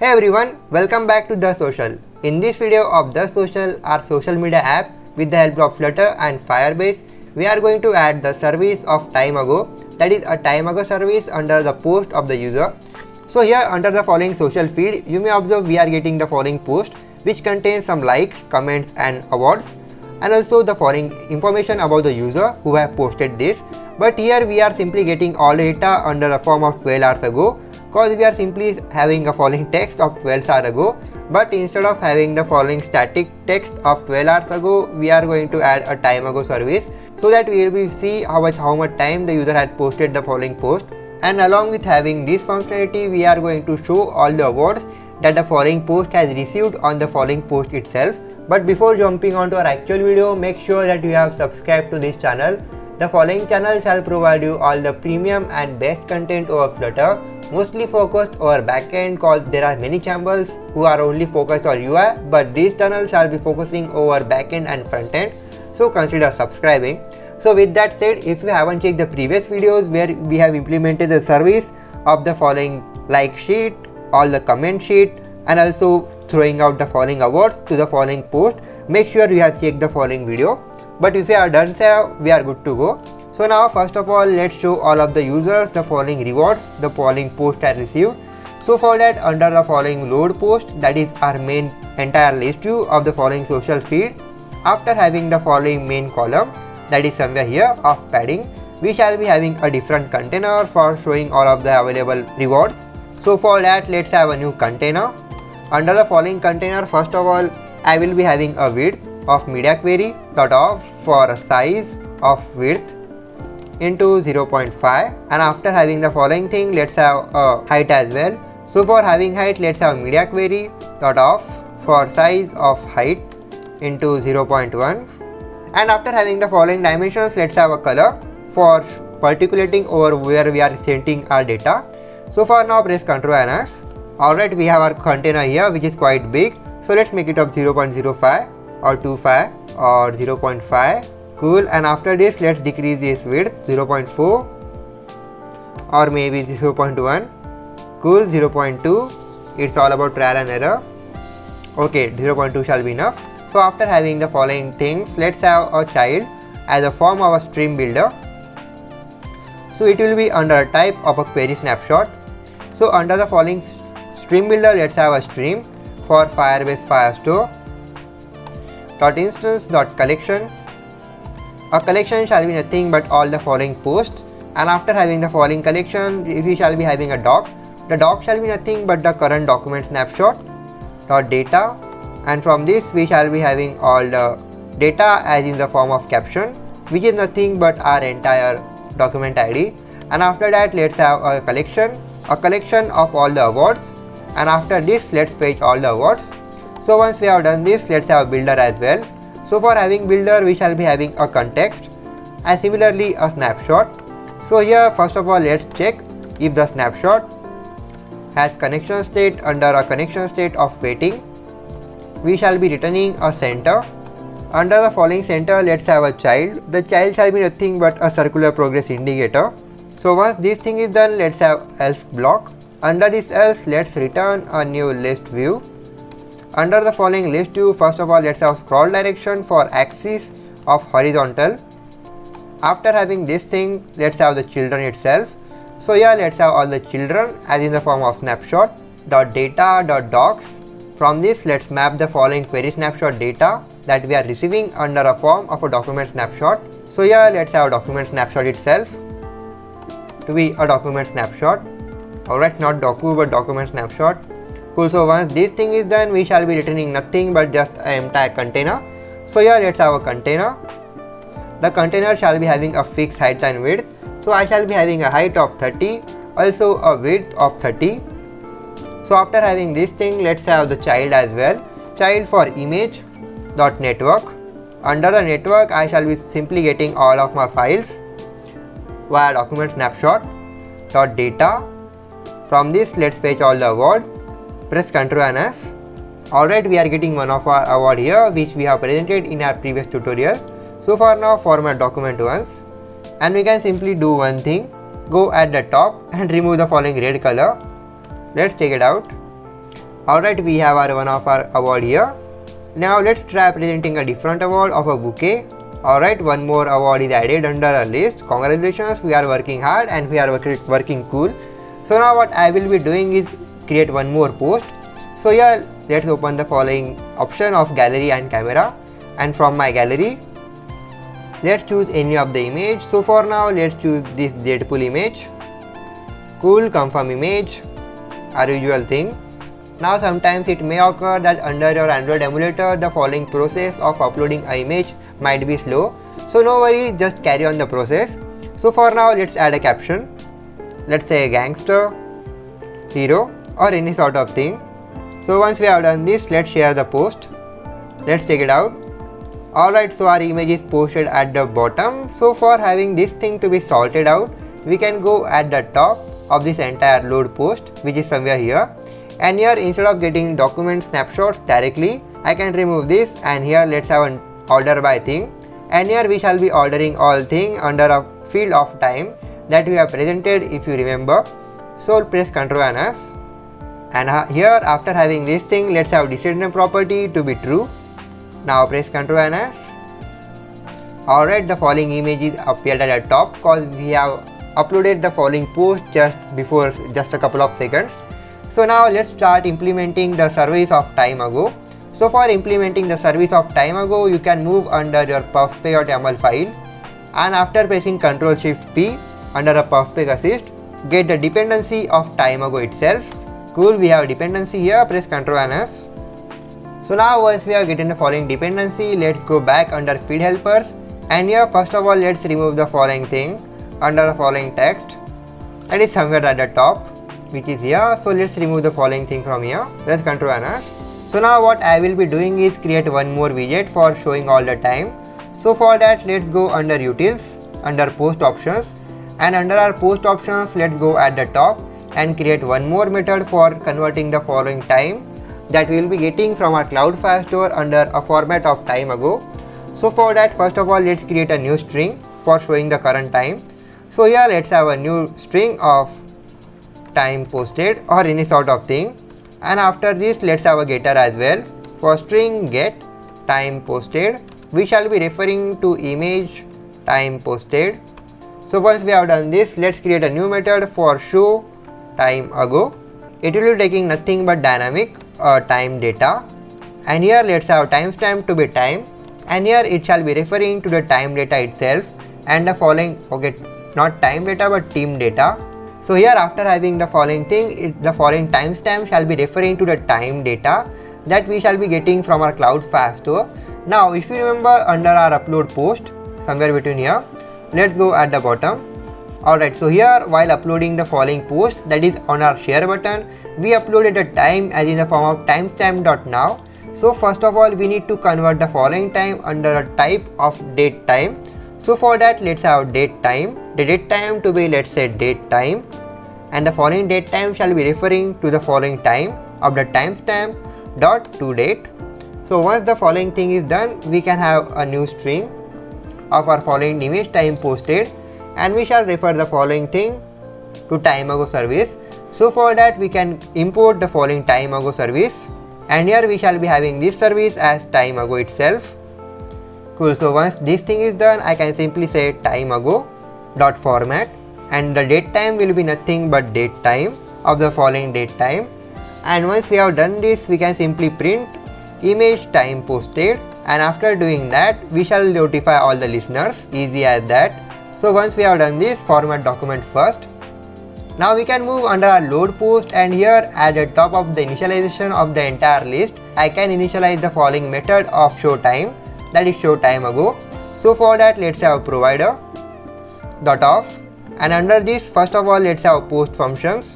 Hey everyone, welcome back to The Social. In this video of The Social, our social media app, with the help of Flutter and Firebase, we are going to add the service of time ago, that is a time ago service under the post of the user. So here under the following social feed, you may observe we are getting the following post which contains some likes, comments and awards, and also the following information about the user who have posted this. But here we are simply getting all data under a form of 12 hours ago, because we are simply having a following text of 12 hours ago. But instead of having the following static text of 12 hours ago, we are going to add a time ago service, so that we will see how much time the user had posted the following post. And along with having this functionality, we are going to show all the awards that the following post has received on the following post itself. But before jumping on to our actual video, make sure that you have subscribed to this channel. The following channel shall provide you all the premium and best content over Flutter, mostly focused over backend, cause there are many channels who are only focused on UI, but this channel shall be focusing over backend and frontend, so consider subscribing. So with that said, if you haven't checked the previous videos where we have implemented the service of the following like sheet, all the comment sheet, and also throwing out the following awards to the following post, make sure you have checked the following video. But if you are done so, we are good to go. So now first of all, let's show all of the users the following rewards the following post has received. So for that, under the following load post, that is our main entire list view of the following social feed, after having the following main column, that is somewhere here of padding, we shall be having a different container for showing all of the available rewards. So for that, let's have a new container. Under the following container, first of all, I will be having a width of media query dot of for a size of width into 0.5, and after having the following thing, let's have a height as well. So for having height, let's have media query dot of for size of height into 0.1, and after having the following dimensions, let's have a color for particulating over where we are sending our data. So for now, press Ctrl and S. Alright, we have our container here which is quite big, so let's make it of 0.05 or 25 or 0.5. Cool. And after this, let's decrease this width 0.4 or maybe 0.1. Cool. 0.2. It's all about trial and error. Okay, 0.2 shall be enough. So after having the following things, let's have a child as a form of a stream builder. So it will be under a type of a query snapshot. So under the following stream builder, let's have a stream for Firebase Firestore dot instance dot collection. A collection shall be nothing but all the following posts, and after having the following collection, we shall be having a doc. The doc shall be nothing but the current document snapshot dot data, and from this we shall be having all the data as in the form of caption, which is nothing but our entire document ID. And after that, let's have a collection of all the awards, and after this, let's fetch all the awards. So once we have done this, let's have a builder as well. So for having builder, we shall be having a context and similarly a snapshot. So here first of all, let's check if the snapshot has connection state. Under a connection state of waiting, we shall be returning a center. Under the following center, let's have a child. The child shall be nothing but a circular progress indicator. So once this thing is done, let's have else block. Under this else, let's return a new list view. Under the following list view, first of all, let's have scroll direction for axis of horizontal. After having this thing, let's have the children itself. So here let's have all the children as in the form of snapshot dot data dot docs. From this, let's map the following query snapshot data that we are receiving under a form of a document snapshot. So here let's have document snapshot itself to be a document snapshot. Alright, not docu but document snapshot. Cool. So once this thing is done, we shall be returning nothing but just an entire container. So here let's have a container. The container shall be having a fixed height and width. So I shall be having a height of 30, also a width of 30. So after having this thing, let's have the child as well. Child for image dot network. Under the network, I shall be simply getting all of my files via document snapshot dot data. From this, let's fetch all the award. Press Ctrl and S. Alright, we are getting one of our award here which we have presented in our previous tutorial. So for now, format document once, and we can simply do one thing. Go at the top and remove the following red color. Let's check it out. Alright, we have one of our award here. Now let's try presenting a different award of a bouquet. Alright, one more award is added under a list. Congratulations, we are working hard and we are working cool. So now what I will be doing is create one more post. So here let's open the following option of gallery and camera, and from my gallery let's choose any of the image. So for now let's choose this Deadpool image. Cool, confirm image, our usual thing. Now sometimes it may occur that under your Android emulator the following process of uploading an image might be slow. So no worries, just carry on the process. So for now let's add a caption. Let's say gangster, hero or any sort of thing. So once we have done this, let's share the post. Let's check it out. Alright, so our image is posted at the bottom. So for having this thing to be sorted out, we can go at the top of this entire load post, which is somewhere here. And here instead of getting document snapshots directly, I can remove this, and here let's have an order by thing. And here we shall be ordering all thing under a field of time that we have presented, if you remember. So press Ctrl and S. And here after having this thing, let's have descendant property to be true. Now press Ctrl and S. Alright, the following image is appeared at the top because we have uploaded the following post just before, just a couple of seconds. So now let's start implementing the service of time ago. So for implementing the service of time ago, you can move under your puffpeg.yaml file, and after pressing Ctrl Shift P under a puffpeg assist, get the dependency of time ago itself. Cool, we have dependency here, press Ctrl and S. So now once we have gotten the following dependency, let's go back under feed helpers, and here first of all let's remove the following thing under the following text that is somewhere at the top, which is here. So let's remove the following thing from here, press Ctrl and S. So now what I will be doing is create one more widget for showing all the time. So for that let's go under utils, under post options, and under our post options let's go at the top and create one more method for converting the following time that we will be getting from our Cloudflare store under a format of time ago. So for that first of all let's create a new string for showing the current time. So here let's have a new string of time posted or any sort of thing, and after this let's have a getter as well. For string get time posted, we shall be referring to image time posted. So once we have done this, let's create a new method for show time ago. It will be taking nothing but dynamic time data, and here let's have timestamp to be time, and here it shall be referring to the time data itself and the following, okay, not time data but team data. So here after having the following thing, the following timestamp shall be referring to the time data that we shall be getting from our Cloudflare store. Now if you remember under our upload post, somewhere between here, let's go at the bottom. Alright, so here while uploading the following post, that is on our share button, we uploaded a time as in the form of timestamp.now. So first of all we need to convert the following time under a type of date time. So for that let's have date time, the date time to be, let's say, date time, and the following date time shall be referring to the following time of the timestamp dot to date. So once the following thing is done, we can have a new string of our following image time posted, and we shall refer the following thing to time ago service. So for that we can import the following time ago service, and here we shall be having this service as time ago itself. Cool, so once this thing is done, I can simply say time ago dot format, and the date time will be nothing but date time of the following date time. And once we have done this, we can simply print image time posted, and after doing that we shall notify all the listeners, easy as that. So once we have done this, format document first. Now we can move under our load post, and here at the top of the initialization of the entire list, I can initialize the following method of show time, that is show time ago. So for that let's have provider dot off, and under this first of all let's have post functions,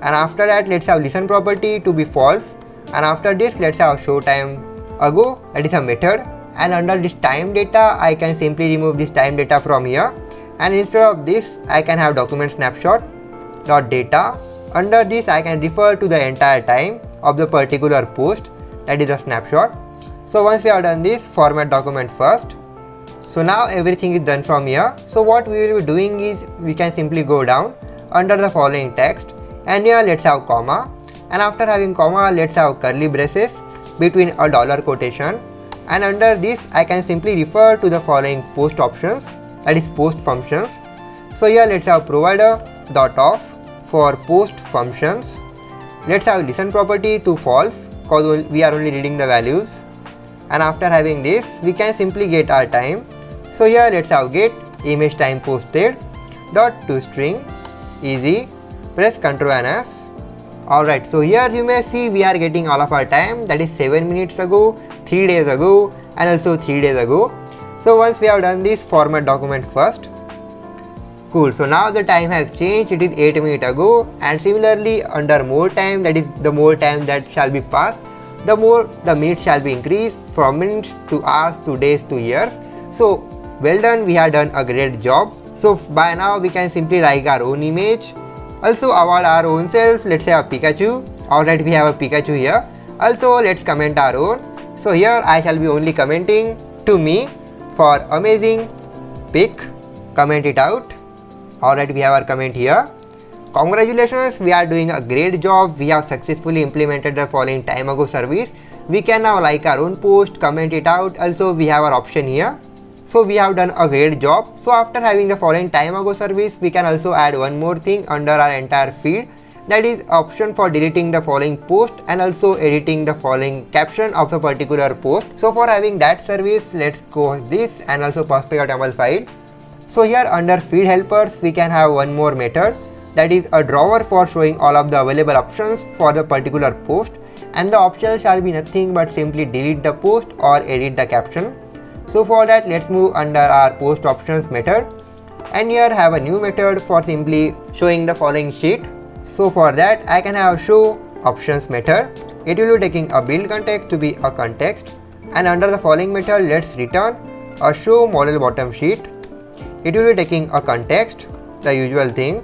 and after that let's have listen property to be false, and after this let's have show time ago, that is a method, and under this time data I can simply remove this time data from here, and instead of this I can have document snapshot dot data. Under this I can refer to the entire time of the particular post, that is a snapshot. So once we have done this, format document first. So now everything is done from here. So what we will be doing is we can simply go down under the following text, and here let's have comma, and after having comma, let's have curly braces between a dollar quotation, and under this I can simply refer to the following post options, that is post functions. So here let's have provider dot of for post functions. Let's have listen property to false because we are only reading the values, and after having this we can simply get our time. So here let's have get image time posted dot to string. Easy, press Ctrl and S. Alright, so here you may see we are getting all of our time, that is 7 minutes ago, 3 days ago, and also 3 days ago. So once we have done this, format document first. Cool, so now the time has changed, it is 8 minutes ago, and similarly under more time, that is the more time that shall be passed, the more the minutes shall be increased from minutes to hours to days to years. So well done, we have done a great job. So by now we can simply like our own image, also award our own self. Let's say a Pikachu. Alright, we have a Pikachu here. Also let's comment our own. So here I shall be only commenting to me for amazing pic, comment it out. Alright, we have our comment here. Congratulations, we are doing a great job. We have successfully implemented the following time ago service. We can now like our own post, comment it out. Also we have our option here. So we have done a great job. So after having the following time ago service, we can also add one more thing under our entire feed, that is option for deleting the following post and also editing the following caption of the particular post. So for having that service, let's go this and also perspective file. So here under feed helpers, we can have one more method, that is a drawer for showing all of the available options for the particular post, and the option shall be nothing but simply delete the post or edit the caption. So for that, let's move under our post options method, and here have a new method for simply showing the following sheet. So for that I can have show options method. It will be taking a build context to be a context, and under the following method let's return a show model bottom sheet. It will be taking a context, the usual thing,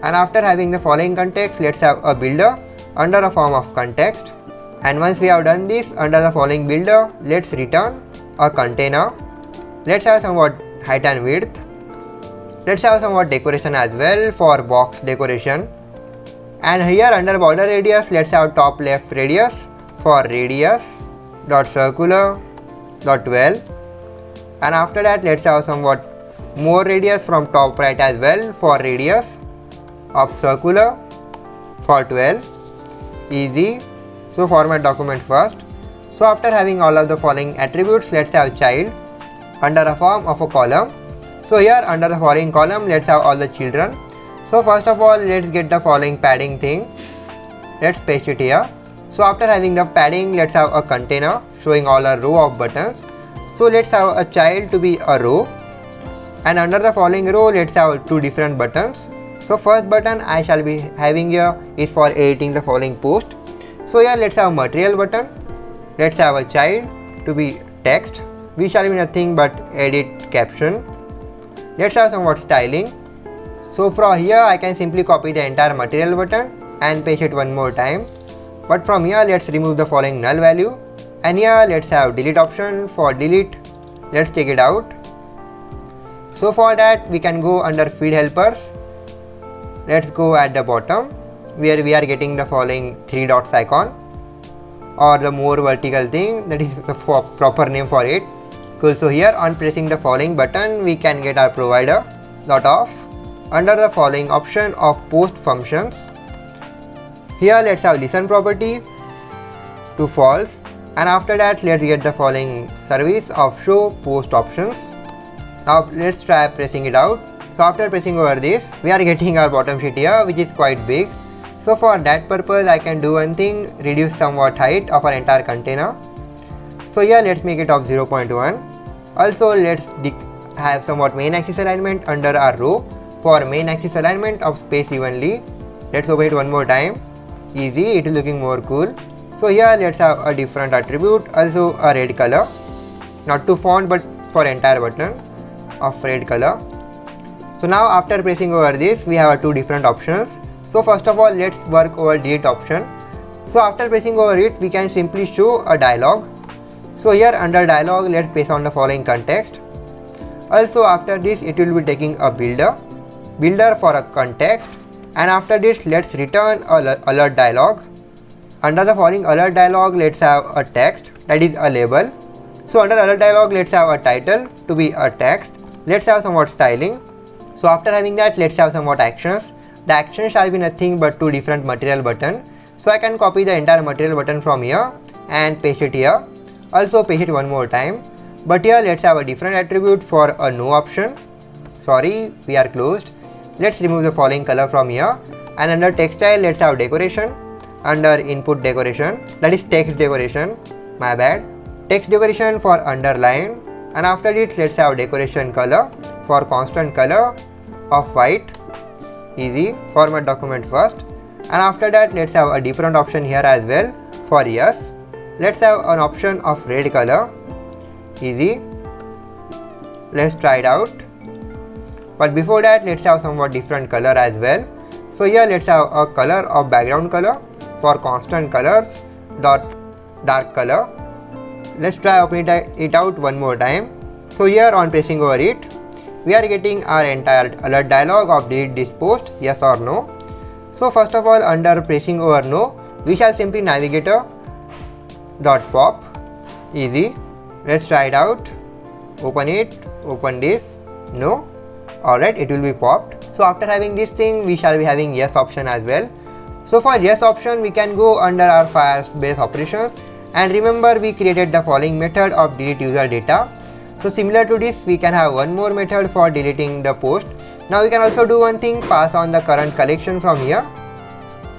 and after having the following context let's have a builder under a form of context, and once we have done this under the following builder, let's return a container. Let's have somewhat height and width. Let's have somewhat decoration as well for box decoration, and here under border radius let's have top left radius for radius dot circular dot 12, and after that let's have somewhat more radius from top right as well for radius of circular for 12. Easy. So format document first. So after having all of the following attributes, let's have child under a form of a column. So here under the following column, let's have all the children. So first of all, let's get the following padding thing. Let's paste it here. So after having the padding, let's have a container showing all a row of buttons. So let's have a child to be a row, and under the following row, let's have two different buttons. So first button I shall be having here is for editing the following post. So here let's have material button. Let's have a child to be text. We shall be nothing but edit caption. Let's have somewhat styling. So from here I can simply copy the entire material button and paste it one more time. But from here let's remove the following null value, and here let's have delete option for delete. Let's check it out. So for that we can go under feed helpers. Let's go at the bottom where we are getting the following 3 dots icon, or the more vertical thing, that is the proper name for it. Cool. So here on pressing the following button we can get our provider dot of under the following option of post functions. Here let's have listen property to false, and after that let's get the following service of show post options. Now let's try pressing it out. So after pressing over this, we are getting our bottom sheet here, which is quite big. So for that purpose I can do one thing, reduce somewhat height of our entire container. So here let's make it of 0.1. Also let's have somewhat main axis alignment under our row for main axis alignment of space evenly. Let's open it one more time. Easy, it is looking more cool. So here let's have a different attribute, also a red color, not to font but for entire button of red color. So now after pressing over this, we have two different options. So first of all let's work over delete option. So after pressing over it, we can simply show a dialog. So here under dialog let's paste on the following context. Also after this it will be taking a builder for a context, and after this let's return a alert dialog Under the following alert dialog, let's have a text, that is a label. So under alert dialog, let's have a title to be a text. Let's have somewhat styling. So after having that, let's have somewhat actions. The action shall be nothing but two different material button. So I can copy the entire material button from here and paste it here. Also paste it one more time. But here let's have a different attribute for a no option. Sorry, we are closed. Let's remove the following color from here. And under text style, let's have decoration. Under input decoration, that is text decoration, my bad. Text decoration for underline. And after it, let's have decoration color for constant color of white. Easy. Format document first. And after that, let's have a different option here as well for yes. Let's have an option of red color. Easy. Let's try it out. But before that, let's have somewhat different color as well. So here let's have a color of background color for constant colors dot dark color. Let's try opening it out one more time. So here on pressing over it, we are getting our entire alert dialog of delete this post, yes or no. So first of all, under pressing over no, we shall simply navigator dot pop. Easy. Let's try it out. Open it, open this, no. Alright, it will be popped. So after having this thing, we shall be having yes option as well. So for yes option, we can go under our Firebase operations, and remember we created the following method of delete user data. So similar to this, we can have one more method for deleting the post. Now we can also do one thing, pass on the current collection from here.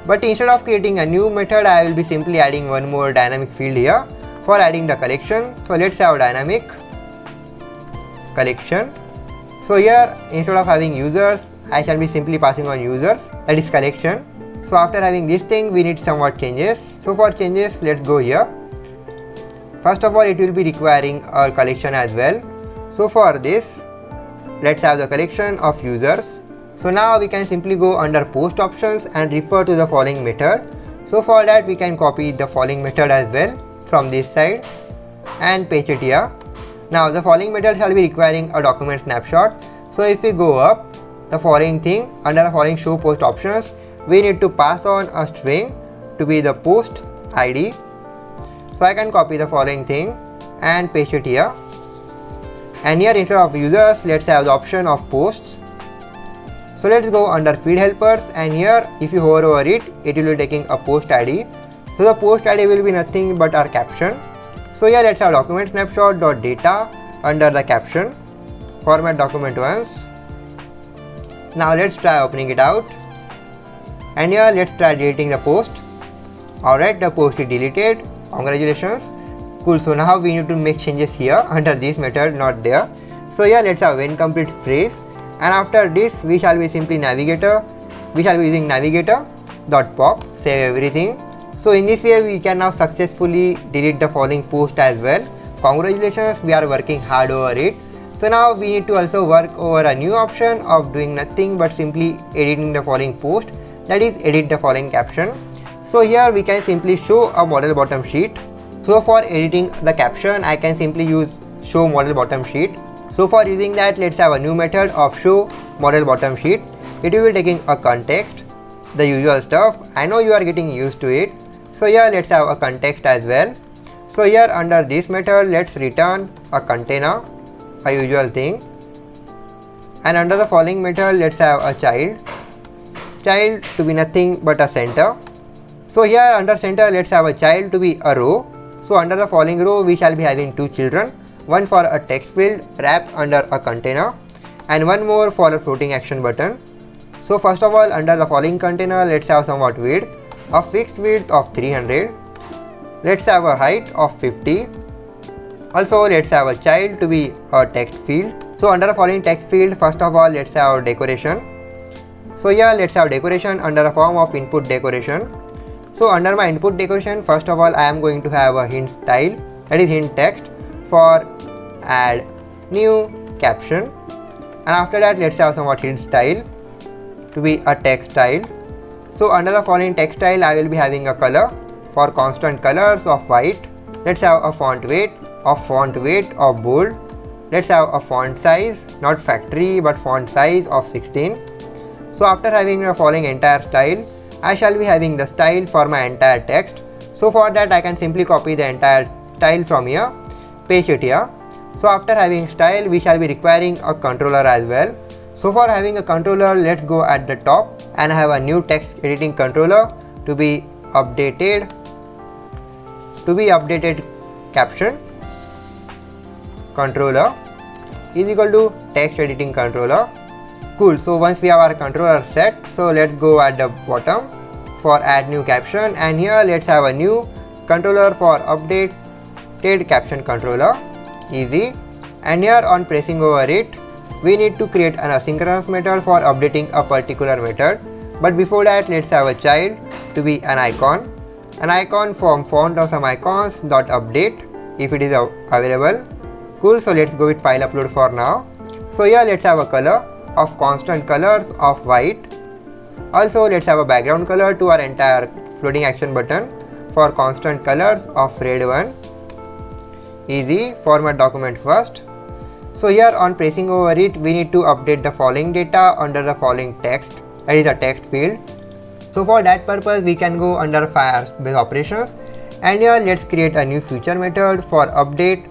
But instead of creating a new method, I will be simply adding one more dynamic field here for adding the collection. So let's have dynamic collection. So here instead of having users, I shall be simply passing on users, that is collection. So after having this thing, we need somewhat changes. So for changes, let's go here. First of all, it will be requiring a collection as well. So for this, let's have the collection of users. So now we can simply go under post options and refer to the following method. So for that, we can copy the following method as well from this side and paste it here. Now the following method shall be requiring a document snapshot. So if we go up, the following thing, under the following show post options, we need to pass on a string to be the post ID. So I can copy the following thing and paste it here. And here instead of users, let's have the option of posts. So let's go under feed helpers, and here if you hover over it, it will be taking a post ID. So the post ID will be nothing but our caption. So here let's have document snapshot dot data under the caption. Format document once. Now let's try opening it out. And here let's try deleting the post. Alright, the post is deleted. Congratulations. Cool. So now we need to make changes here under this method, not there. So here let's have when complete phrase. And after this, we shall be simply navigator. We shall be using navigator dot pop. Save everything. So in this way, we can now successfully delete the following post as well. Congratulations, we are working hard over it. So now we need to also work over a new option of doing nothing but simply editing the following post, that is edit the following caption. So here we can simply show a model bottom sheet. So for editing the caption, I can simply use show model bottom sheet. So for using that, let's have a new method of show model bottom sheet. It will be taking a context, the usual stuff. I know you are getting used to it. So here let's have a context as well. So here under this method, let's return a container, a usual thing. And under the following method, let's have a child to be nothing but a center. So here under center, let's have a child to be a row. So under the following row, we shall be having two children, one for a text field wrapped under a container and one more for a floating action button. So first of all, under the following container, let's have somewhat width, a fixed width of 300. Let's have a height of 50. Also, let's have a child to be a text field. So under the following text field, first of all, let's have decoration. So here let's have decoration under a form of input decoration. So under my input decoration, first of all, I am going to have a hint style, that is hint text, for add new caption. And after that, let's have somewhat hint style to be a text style. So under the following text style, I will be having a color for constant colors of white. Let's have a font weight of bold. Let's have a font size, not factory but font size of 16. So after having the following entire style, I shall be having the style for my entire text. So for that I can simply copy the entire style from here, paste it here. So after having style, we shall be requiring a controller as well. So for having a controller, let's go at the top and have a new text editing controller to be updated caption controller is equal to text editing controller. Cool. So once we have our controller set, so let's go at the bottom for add new caption, and here let's have a new controller for updated caption controller. Easy. And here on pressing over it, we need to create an asynchronous method for updating a particular method. But before that, let's have a child to be an icon from font of some icons dot update if it is available. Cool. So let's go with file upload for now. So here let's have a color of constant colors of white. Also let's have a background color to our entire floating action button for constant colors of red one. Easy. Format document first. So here on pressing over it, we need to update the following data under the following text, that is a text field. So for that purpose, we can go under Firebase operations, and here let's create a new future method for update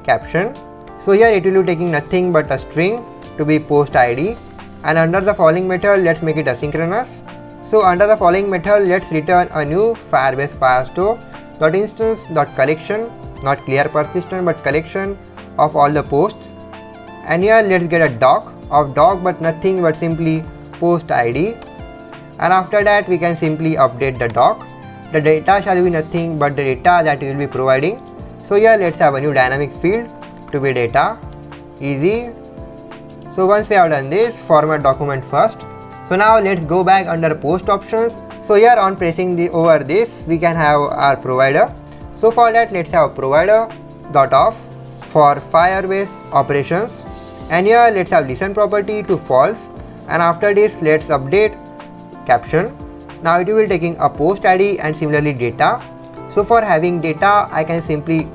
caption. So here it will be taking nothing but a string to be post id, and under the following method let's make it asynchronous. So under the following method, let's return a new Firebase firestore.instance.collection, not clear persistent but collection of all the posts. And here let's get a doc of doc but nothing but simply post id, and after that we can simply update the doc. The data shall be nothing but the data that we will be providing. So here let's have a new dynamic field to be data. Easy. So once we have done this, format document first. So now let's go back under post options. So here on pressing over this, we can have our provider. So for that, let's have provider dot off for Firebase operations, and here let's have listen property to false, and after this let's update caption. Now it will be taking a post id and similarly data. So for having data, I can simply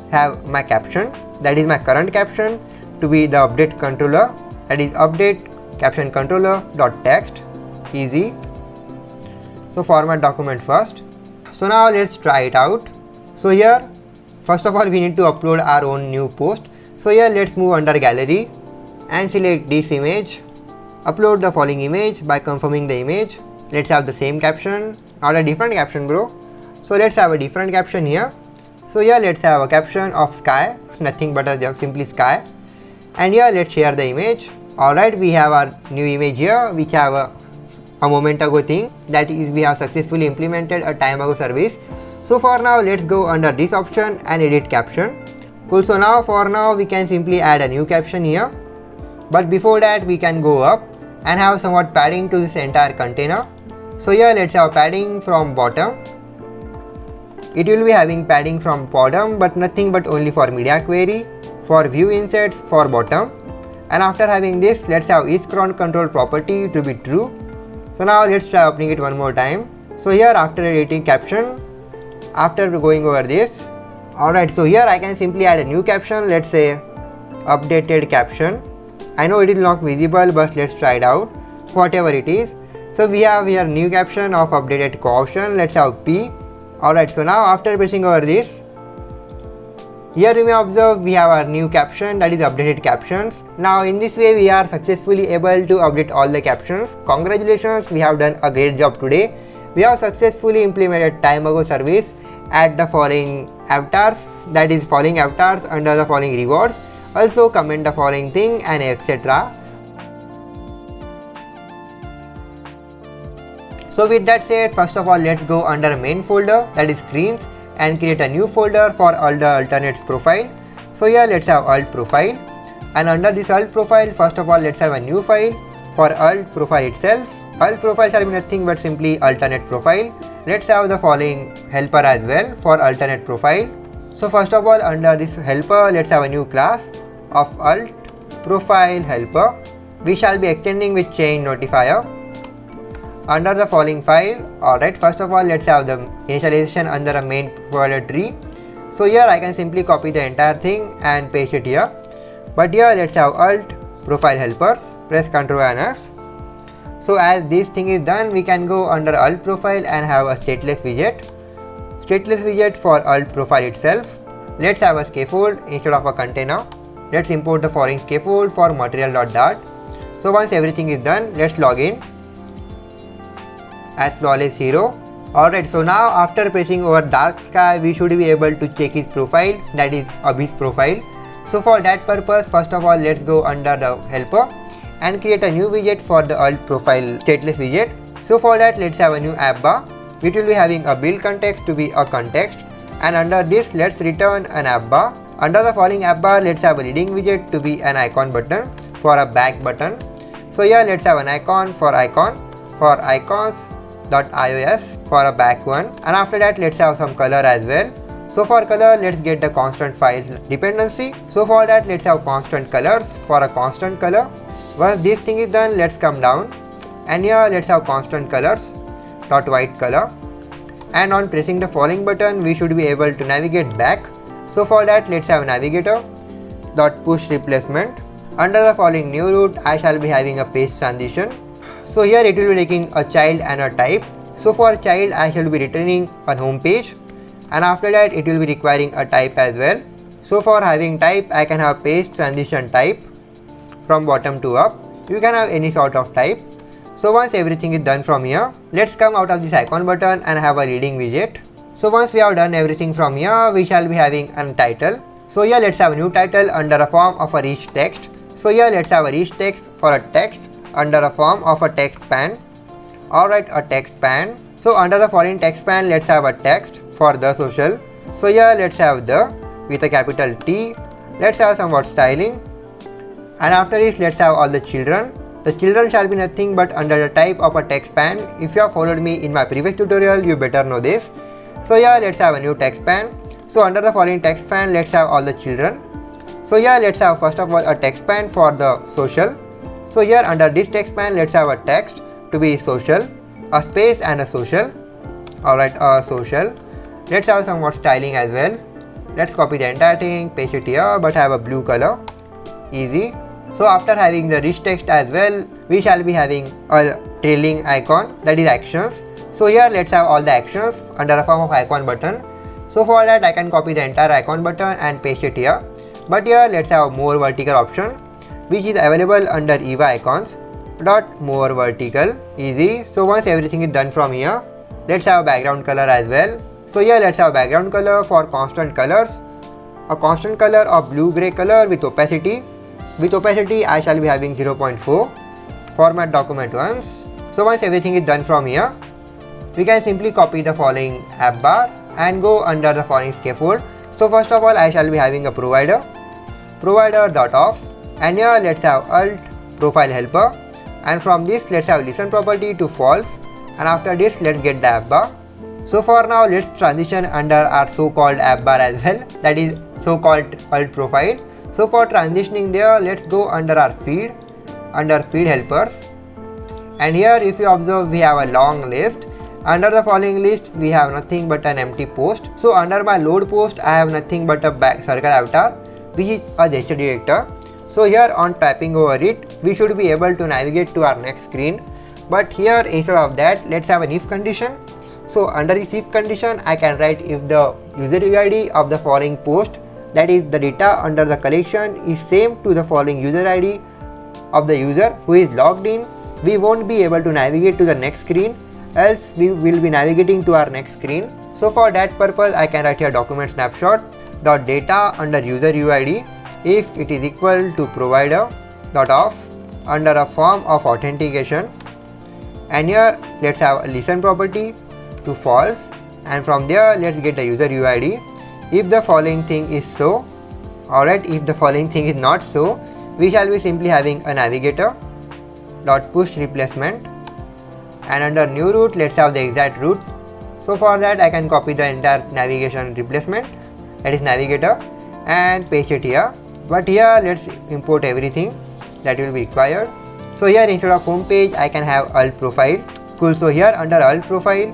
have my caption, that is my current caption, to be the update controller, that is update caption controller dot text. Easy. So format document first. So now let's try it out. So here first of all we need to upload our own new post. So here let's move under gallery and select this image, upload the following image by confirming the image. Let's have the same caption, not a different caption bro. So let's have a different caption here. So here let's have a caption of sky, nothing but a simply sky, and here let's share the image. Alright, we have our new image here which have a moment ago thing, that is we have successfully implemented a time ago service. So for now let's go under this option and edit caption. Cool. So now for now we can simply add a new caption here, but before that we can go up and have somewhat padding to this entire container. So here let's have padding from bottom. It will be having padding from bottom but nothing but only for media query, for view insets for bottom, and after having this let's have is control property to be true. So now let's try opening it one more time. So here after editing caption, after going over this, alright, so here I can simply add a new caption, let's say updated caption. I know it is not visible but let's try it out, whatever it is. So we have here new caption of updated co-option, let's have P. Alright, so now after pressing over this, here you may observe we have our new caption, that is updated captions. Now in this way we are successfully able to update all the captions. Congratulations, we have done a great job today. We have successfully implemented time ago service at the following avatars, that is following avatars under the following rewards, also comment the following thing and etc. So with that said, first of all let's go under main folder, that is screens, and create a new folder for all the alternates profile. So here let's have alt profile, and under this alt profile first of all let's have a new file for alt profile itself. Alt profile shall be nothing but simply alternate profile. Let's have the following helper as well for alternate profile. So first of all under this helper let's have a new class of alt profile helper. We shall be extending with chain notifier under the following file. Alright, first of all let's have the initialization under a main provider tree. So here I can simply copy the entire thing and paste it here, but here let's have alt profile helpers, press Ctrl and S. So as this thing is done, we can go under alt profile and have a stateless widget. stateless widget for alt profile itself. Let's have a scaffold instead of a container. Let's import the following scaffold for material.dart. So once everything is done, let's log in as flawless hero. Alright, so now after pressing over dark sky, we should be able to check his profile, that is Abhi's profile. So for that purpose, first of all, let's go under the helper and create a new widget for the alt profile stateless widget. So for that, let's have a new app bar. It will be having a build context to be a context, and under this, let's return an app bar. Under the following app bar, let's have a leading widget to be an icon button for a back button. So here let's have an icon for icons.ios for a back one, and after that let's have some color as well. So for color, let's get the constant files dependency. So for that, let's have constant colors for a constant color. Once this thing is done, let's come down and here let's have constant colors dot white color, and on pressing the following button we should be able to navigate back. So for that, let's have navigator dot push replacement. Under the following new root, I shall be having a paste transition. So here it will be taking a child and a type. So for child, I shall be returning a home page, and after that it will be requiring a type as well. So for having type, I can have paste transition type from bottom to up. You can have any sort of type. So once everything is done from here, let's come out of this icon button and have a leading widget. So once we have done everything from here, we shall be having a title. So here let's have a new title under a form of a rich text. So here let's have a rich text for a text under a form of a text pan. Alright, a text pan. So under the following text pan, let's have a text for the social. So here let's have the with a capital T. Let's have somewhat styling, and after this let's have all the children. The children shall be nothing but under the type of a text pan. If you have followed me in my previous tutorial, you better know this. So here let's have a new text pan. So under the following text pan, let's have all the children. So here let's have first of all a text pan for the social. So here under this text pan, let's have a text to be social, a space and a social. Alright, a social. Let's have somewhat styling as well. Let's copy the entire thing, paste it here, but have a blue color. Easy. So after having the rich text as well, we shall be having a trailing icon, that is actions. So here let's have all the actions under a form of icon button. So for that, I can copy the entire icon button and paste it here. But here let's have more vertical option, which is available under Eva icons dot more vertical. Easy. So once everything is done from here, let's have background color as well. So here let's have background color for constant colors, a constant color of blue gray color with opacity. With opacity, I shall be having 0.4. Format document once. So once everything is done from here, we can simply copy the following app bar and go under the following scaffold. So first of all, I shall be having a provider.off, and here let's have alt profile helper, and from this let's have listen property to false, and after this let's get the app bar. So for now, let's transition under our so-called app bar as well, that is so-called alt profile. So for transitioning there, let's go under our feed, under feed helpers, and here if you observe, we have a long list. Under the following list, we have nothing but an empty post. So under my load post, I have nothing but a back circle avatar, which is a gesture director. So here on tapping over it, we should be able to navigate to our next screen. But here instead of that, let's have an if condition. So under this if condition, I can write if the user UID of the following post, that is the data under the collection, is same to the following user ID of the user who is logged in, we won't be able to navigate to the next screen, else we will be navigating to our next screen. So for that purpose, I can write here document snapshot dot data under user UID if it is equal to provider dot off under a form of authentication, and here let's have a listen property to false, and from there let's get the user UID if the following thing is so. Alright, if the following thing is not so, we shall be simply having a navigator dot push replacement, and under new root let's have the exact root. So for that, I can copy the entire navigation replacement, that is navigator, and paste it here. But here let's import everything that will be required. So here instead of home page, I can have alt profile. Cool. So here under alt profile,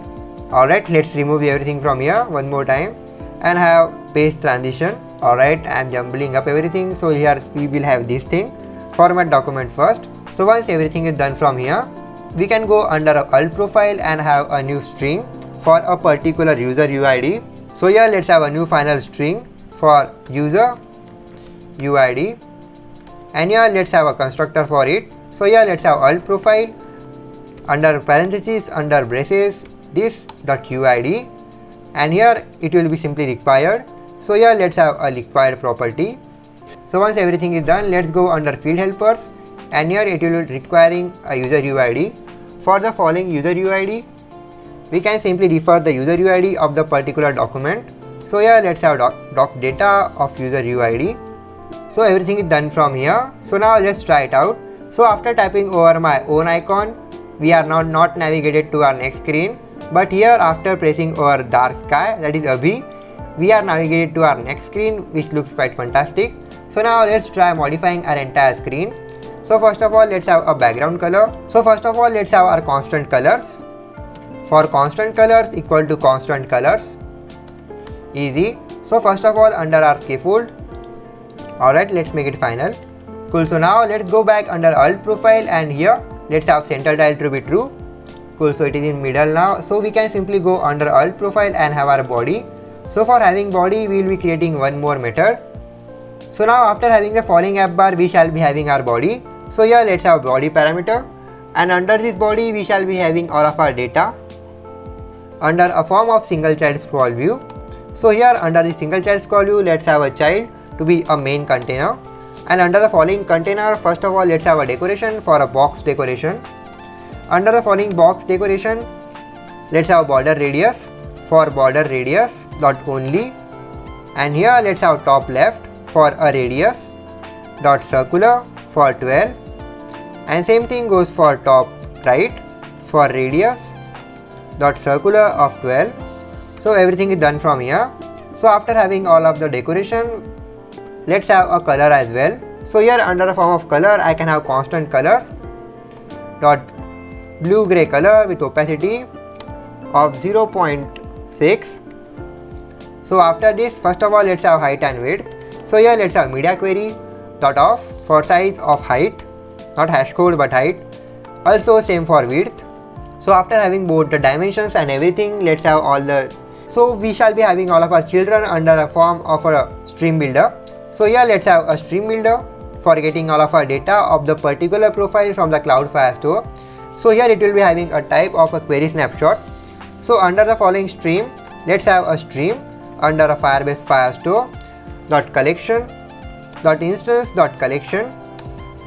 alright, let's remove everything from here one more time and have paste transition. Alright, I am jumbling up everything. So here we will have this thing, format document first. So once everything is done from here, we can go under alt profile and have a new string for a particular user UID. So here let's have a new final string for user UID, and here let's have a constructor for it. So here let's have alt profile under parentheses under braces this dot UID, and here it will be simply required. So here let's have a required property. So once everything is done, let's go under field helpers, and here it will be requiring a user UID. For the following user UID, we can simply refer the user UID of the particular document. So here let's have doc data of user UID. So everything is done from here. So now let's try it out. So after tapping over my own icon, we are now not navigated to our next screen, but here after pressing over dark sky, that is Abhi, we are navigated to our next screen, which looks quite fantastic. So now let's try modifying our entire screen. So first of all, let's have a background color. So first of all, let's have our constant colors. For constant colors equal to constant colors. Easy. So first of all, under our scaffold. Alright, let's make it final. Cool. So now let's go back under alt profile, and here let's have center tile to be true. Cool. So it is in middle now. So we can simply go under alt profile and have our body. So for having body, we will be creating one more method. So now after having the following app bar, we shall be having our body. So here let's have body parameter, and under this body we shall be having all of our data under a form of single child scroll view. So here under the single child scroll view, let's have a child to be a main container, and under the following container, first of all let's have a decoration for a box decoration. Under the following box decoration, let's have border radius for border radius dot only, and here let's have top left for a radius dot circular for 12, and same thing goes for top right for radius dot circular of 12. So everything is done from here. So after having all of the decoration, let's have a color as well. So here under the form of color, I can have constant colors dot blue gray color with opacity of 0.6. So after this, first of all let's have height and width. So here let's have media query dot off for size of height, not hash code but height. Also same for width. So after having both the dimensions and everything, let's have all the, so we shall be having all of our children under a form of a stream builder. So here let's have a stream builder for getting all of our data of the particular profile from the Cloud Firestore. So here it will be having a type of a query snapshot. So under the following stream, let's have a stream under a Firebase Firestore dot collection dot instance dot collection,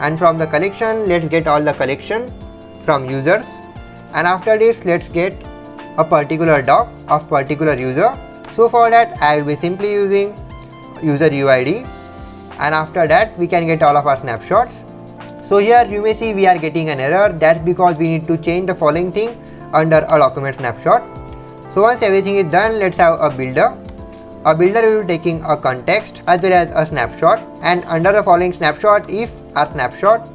and from the collection let's get all the collection from users, and after this let's get a particular doc of particular user. So for that I will be simply using user UID, and after that we can get all of our snapshots. So here you may see we are getting an error. That's because we need to change the following thing under a document snapshot. So once everything is done, let's have a builder. A builder will be taking a context as well as a snapshot, and under the following snapshot, if our snapshot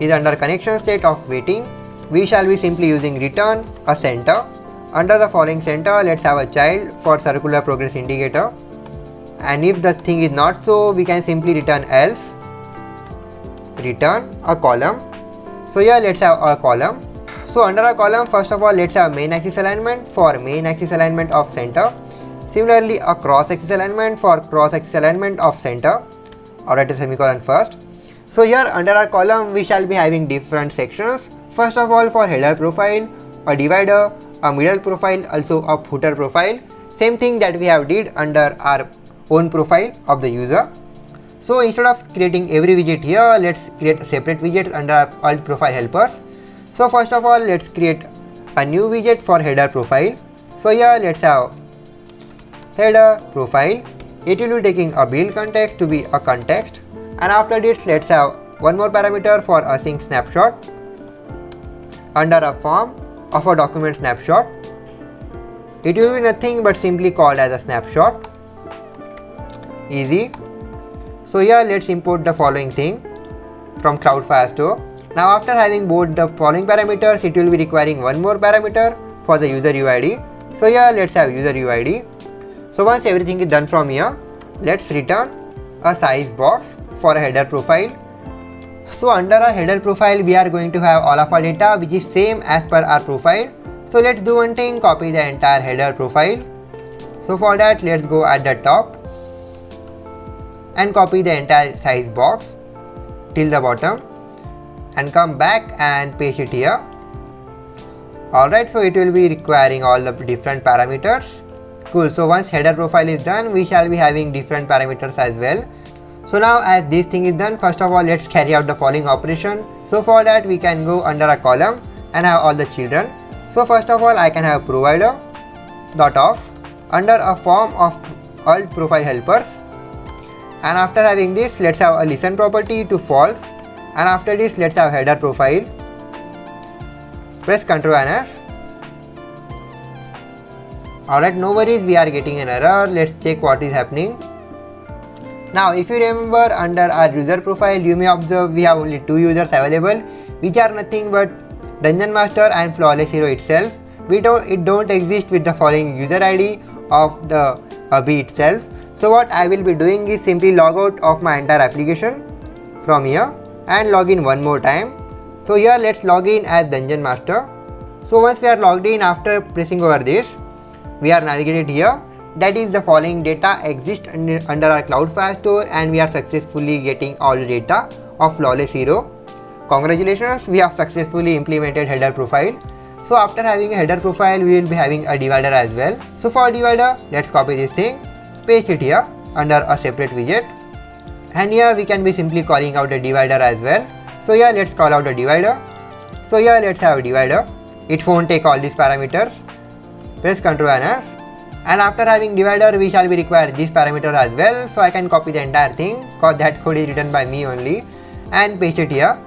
is under connection state of waiting, we shall be simply using return a center. Under the following center, let's have a child for circular progress indicator, and if the thing is not so, we can simply return else, return a column. So here let's have a column. So under a column, first of all let's have main axis alignment for main axis alignment of center. Similarly a cross axis alignment for cross axis alignment of center. Alright, a semicolon first. So here under our column we shall be having different sections. First of all for header profile, a divider, a middle profile, also a footer profile. Same thing that we have did under our own profile of the user. So instead of creating every widget here, let's create separate widgets under our alt profile helpers. So first of all let's create a new widget for header profile. So here let's have header profile. It will be taking a build context to be a context, and after this let's have one more parameter for a sync snapshot under a form of a document snapshot. It will be nothing but simply called as a snapshot. Easy. So here let's import the following thing from Cloud Firestore. Now after having both the following parameters, it will be requiring one more parameter for the user UID. So here let's have user UID. So once everything is done from here, let's return a size box for a header profile. So under our header profile, we are going to have all of our data which is same as per our profile. So let's do one thing, copy the entire header profile. So for that, let's go at the top and copy the entire size box till the bottom and come back and paste it here. Alright, so it will be requiring all the different parameters. Cool, so once header profile is done, we shall be having different parameters as well. So now as this thing is done, first of all let's carry out the following operation. So for that we can go under a column and have all the children. So first of all I can have provider dot off under a form of all profile helpers, and after having this let's have a listen property to false, and after this let's have header profile. Press Ctrl and S. Alright, no worries, we are getting an error. Let's check what is happening. Now if you remember, under our user profile you may observe we have only two users available, which are nothing but Dungeon Master and Flawless Hero itself. It don't exist with the following user ID of the hobby itself. So what I will be doing is simply log out of my entire application from here and log in one more time. So here let's log in as Dungeon Master. So once we are logged in, after pressing over this, we are navigated here. That is, the following data exists under our Cloud Firestore and we are successfully getting all the data of Flawless Hero. Congratulations, we have successfully implemented header profile. So after having a header profile, we will be having a divider as well. So for divider, let's copy this thing, paste it here under a separate widget, and here we can be simply calling out the divider as well. So here let's call out the divider. So here let's have a divider. It won't take all these parameters. Press Ctrl and S, and after having divider we shall be require these parameters as well. So I can copy the entire thing because that code is written by me only, and paste it here.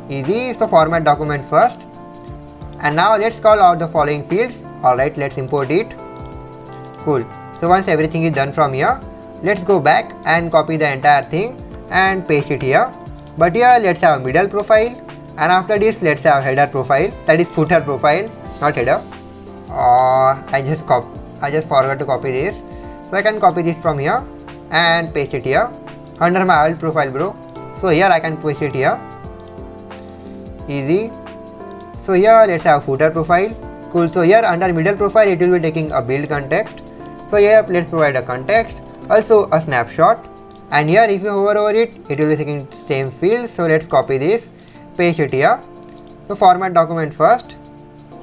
Easy. So format document first, and now let's call out the following fields. Alright, let's import it. Cool. So once everything is done from here, let's go back and copy the entire thing and paste it here. But here let's have middle profile, and after this let's have header profile, that is footer profile, not header. I just forgot to copy this. So I can copy this from here and paste it here under my old profile, bro. So here I can paste it here. Easy. So here let's have footer profile. Cool. So here under middle profile it will be taking a build context. So here let's provide a context, also a snapshot, and here if you hover over it, it will be taking same field. So let's copy this, paste it here. So format document first.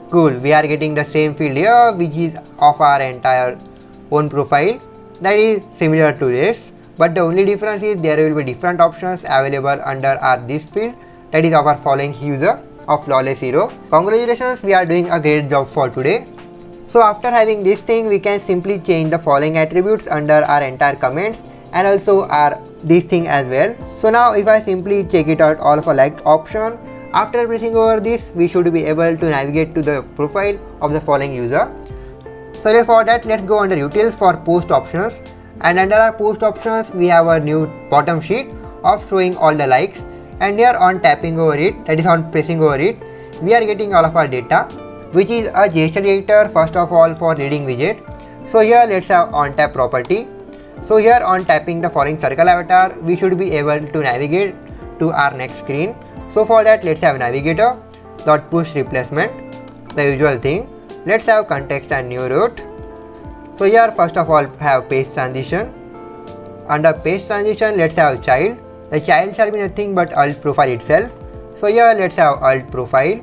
Cool, we are getting the same field here which is of our entire own profile, that is similar to this, but the only difference is there will be different options available under our this field, that is our following user of Flawless Hero. Congratulations, we are doing a great job for today. So after having this thing, we can simply change the following attributes under our entire comments and also our this thing as well. So now if I simply check it out all of a liked option, after pressing over this we should be able to navigate to the profile of the following user. So for that let's go under utils for post options, and under our post options we have a new bottom sheet of showing all the likes, and here on tapping over it, that is on pressing over it, we are getting all of our data, which is a gesture editor first of all for reading widget. So here let's have on tap property. So here on tapping the following circle avatar, we should be able to navigate to our next screen. So for that let's have navigator dot push replacement, the usual thing. Let's have context and new route. So here first of all have page transition. Under page transition let's have child. The child shall be nothing but alt profile itself. So here let's have alt profile.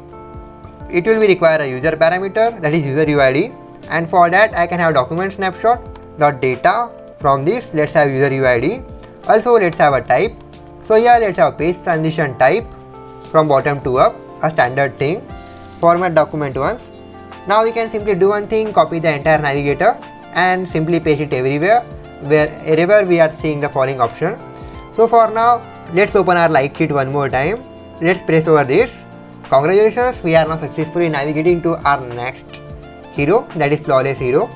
It will be require a user parameter, that is user UID, and for that I can have document snapshot dot data. From this let's have user UID. Also let's have a type. So here let's have page transition type from bottom to up, a standard thing. Format document once. Now we can simply do one thing, copy the entire navigator and simply paste it everywhere, wherever we are seeing the following option. So for now let's open our like sheet one more time. Let's press over this. Congratulations, we are now successfully navigating to our next hero, that is Flawless Hero.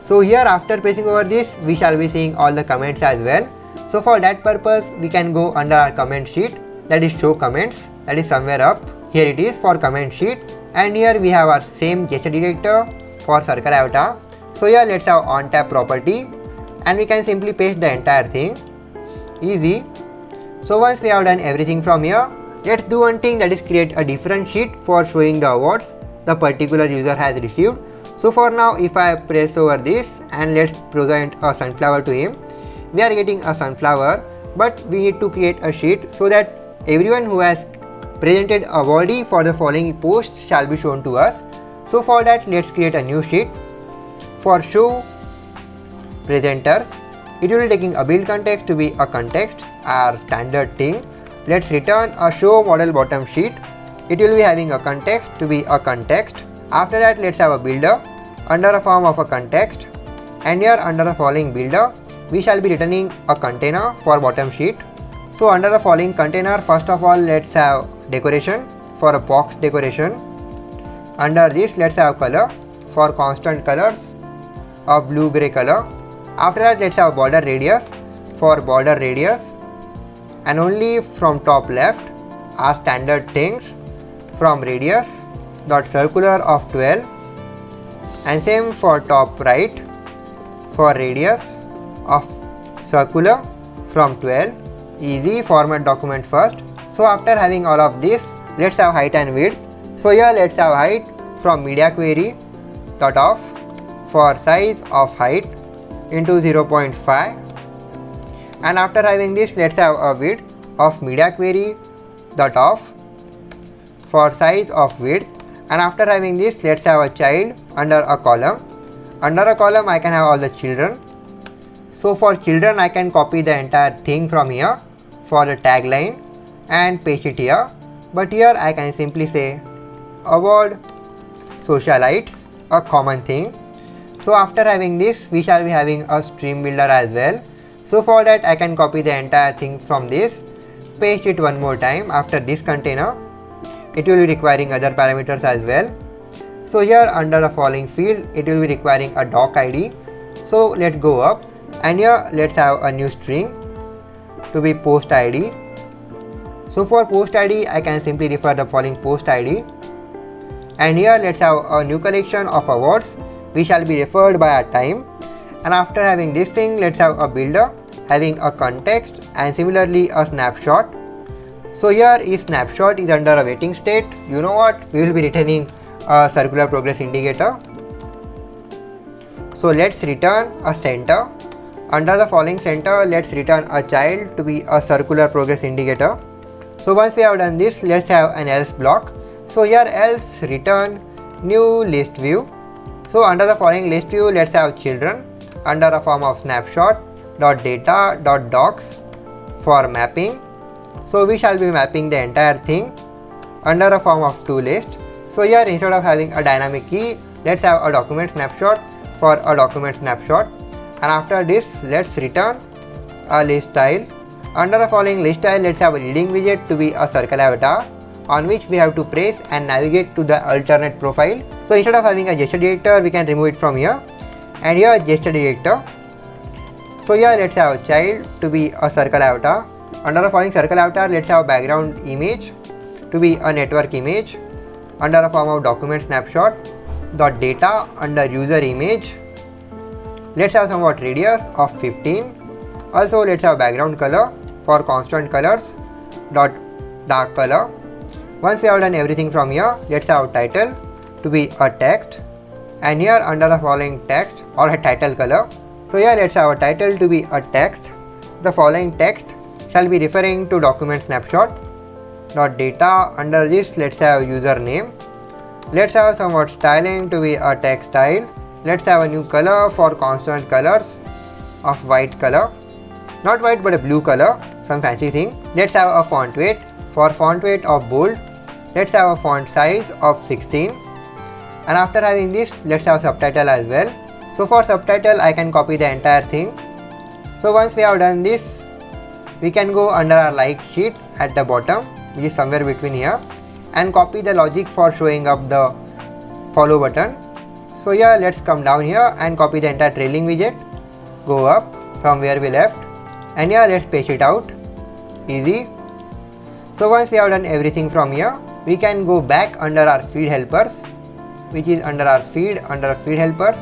So here after pressing over this we shall be seeing all the comments as well. So for that purpose we can go under our comment sheet, that is show comments, that is somewhere up. Here it is for comment sheet, and here we have our same gesture detector for circle avatar. So here let's have on tap property, and we can simply paste the entire thing. Easy. So once we have done everything from here, let's do one thing, that is create a different sheet for showing the awards the particular user has received. So for now, if I press over this and let's present a sunflower to him, we are getting a sunflower, but we need to create a sheet so that everyone who has presented a body for the following post shall be shown to us. So for that, let's create a new sheet. For show presenters, it will be taking a build context to be a context, our standard thing. Let's return a show model bottom sheet. It will be having a context to be a context. After that, let's have a builder under a form of a context, and here under the following builder we shall be returning a container for bottom sheet. So under the following container, first of all let's have decoration for a box decoration. Under this let's have color for constant colors of blue gray color. After that, let's have border radius for border radius, and only from top left are standard things from radius dot circular of 12, and same for top right for radius of circular from 12. Easy, format document first. So after having all of this, let's have height and width. So here let's have height from media query dot off for size of height into 0.5, and after having this, let's have a width of media query dot off for size of width, and after having this, let's have a child under a column. Under a column I can have all the children. So for children I can copy the entire thing from here for the tagline and paste it here, but here I can simply say award socialites, a common thing. So after having this, we shall be having a stream builder as well. So for that I can copy the entire thing from this, paste it one more time after this container. It will be requiring other parameters as well. So here under the following field, it will be requiring a doc ID. So let's go up, and here let's have a new string to be post ID. So for post ID I can simply refer the following post ID, and here let's have a new collection of awards. We shall be referred by our time, and after having this thing, let's have a builder having a context and similarly a snapshot. So here if snapshot is under a waiting state, you know what, we will be returning a circular progress indicator. So let's return a center. Under the following center, let's return a child to be a circular progress indicator. So once we have done this, let's have an else block. So here else return new list view. So under the following list view, let's have children under a form of snapshot dot data dot docs for mapping. So we shall be mapping the entire thing under a form of to list. So here instead of having a dynamic key, let's have a document snapshot for a document snapshot, and after this let's return a list style. Under the following list style, let's have a leading widget to be a circle avatar on which we have to press and navigate to the alternate profile. So instead of having a gesture director, we can remove it from here, and here gesture director. So here let's have a child to be a circle avatar. Under the following circle avatar, let's have a background image to be a network image under a form of document snapshot dot data under user image. Let's have somewhat radius of 15. Also let's have background color for constant colors dot dark color. Once we have done everything from here, let's have title to be a text, and here under the following text or a title color. So here let's have a title to be a text. The following text shall be referring to document snapshot dot data. Under this let's have username. Let's have somewhat styling to be a text style. Let's have a new color for constant colors of white color, not white but a blue color, some fancy thing. Let's have a font weight for font weight of bold. Let's have a font size of 16, and after having this, let's have subtitle as well. So for subtitle I can copy the entire thing. So once we have done this, we can go under our like sheet at the bottom, which is somewhere between here, and copy the logic for showing up the follow button. So here let's come down here and copy the entire trailing widget, go up from where we left, and here let's paste it out. Easy. So once we have done everything from here, we can go back under our feed helpers, which is under our feed helpers.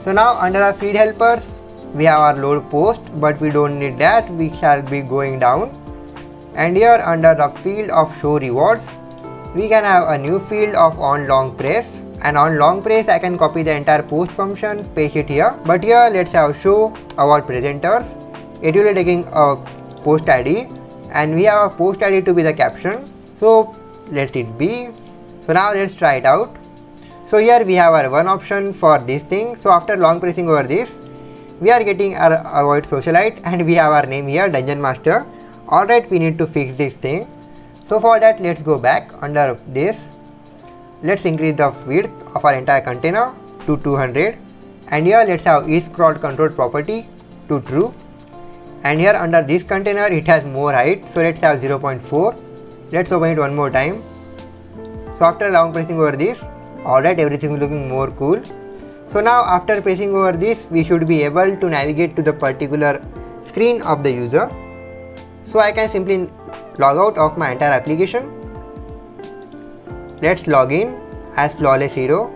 So now under our feed helpers, we have our load post, but we don't need that. We shall be going down, and here under the field of show rewards, we can have a new field of on long press. and on long press I can copy the entire post function, paste it here. But here let's have show about presenters. It will be taking a post ID and we have a post ID to be the caption. So let it be. So now let's try it out. So here we have our one option for this thing. So after long pressing over this, we are getting our avoid socialite and we have our name here, Dungeon Master. Alright, we need to fix this thing. So for that, let's go back under this. Let's increase the width of our entire container to 200. And here let's have each scroll control property to true. And here under this container, it has more height. So let's have 0.4. Let's open it one more time. So after long pressing over this, alright, everything is looking more cool. So now after pressing over this, we should be able to navigate to the particular screen of the user. So I can simply log out of my entire application. Let's log in as Flawless Hero.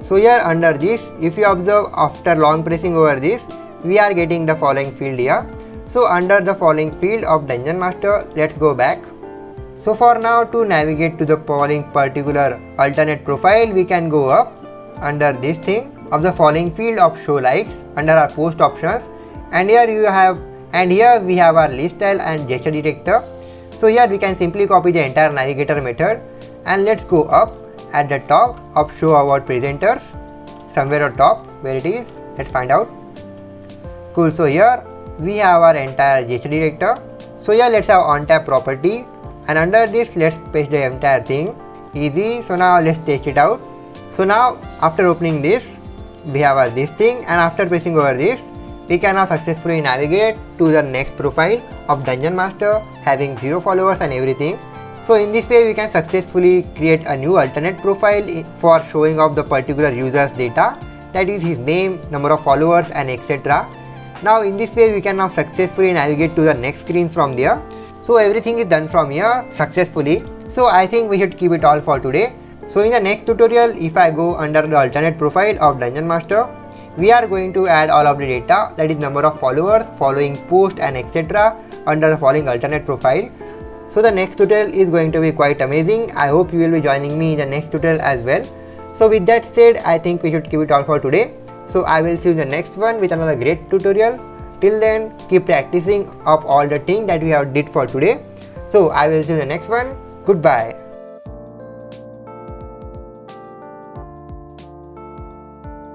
So here under this, if you observe after long pressing over this, we are getting the following field here. So under the following field of Dungeon Master, let's go back. So for now, to navigate to the following particular alternate profile, we can go up under this thing of the following field of show likes under our post options, and here we have our list style and gesture detector. So here we can simply copy the entire navigator method and let's go up at the top of show about presenters, somewhere on top where it is. Let's find out. Cool. So here we have our entire gesture detector. So here let's have on tap property. And under this, let's paste the entire thing. Easy. So now let's test it out. So now after opening this, we have this thing, and after pressing over this, we can now successfully navigate to the next profile of Dungeon Master having 0 followers and everything. So in this way, we can successfully create a new alternate profile for showing off the particular user's data, that is his name, number of followers and etc. Now in this way, we can now successfully navigate to the next screen from there. So everything is done from here successfully. So I think we should keep it all for today. So in the next tutorial, if I go under the alternate profile of Dungeon Master, we are going to add all of the data, that is number of followers, following post and etc. under the following alternate profile. So the next tutorial is going to be quite amazing. I hope you will be joining me in the next tutorial as well. So with that said, I think we should keep it all for today. So I will see you in the next one with another great tutorial. Till then, keep practicing of all the things that we have did for today. So I will see you in the next one. Goodbye.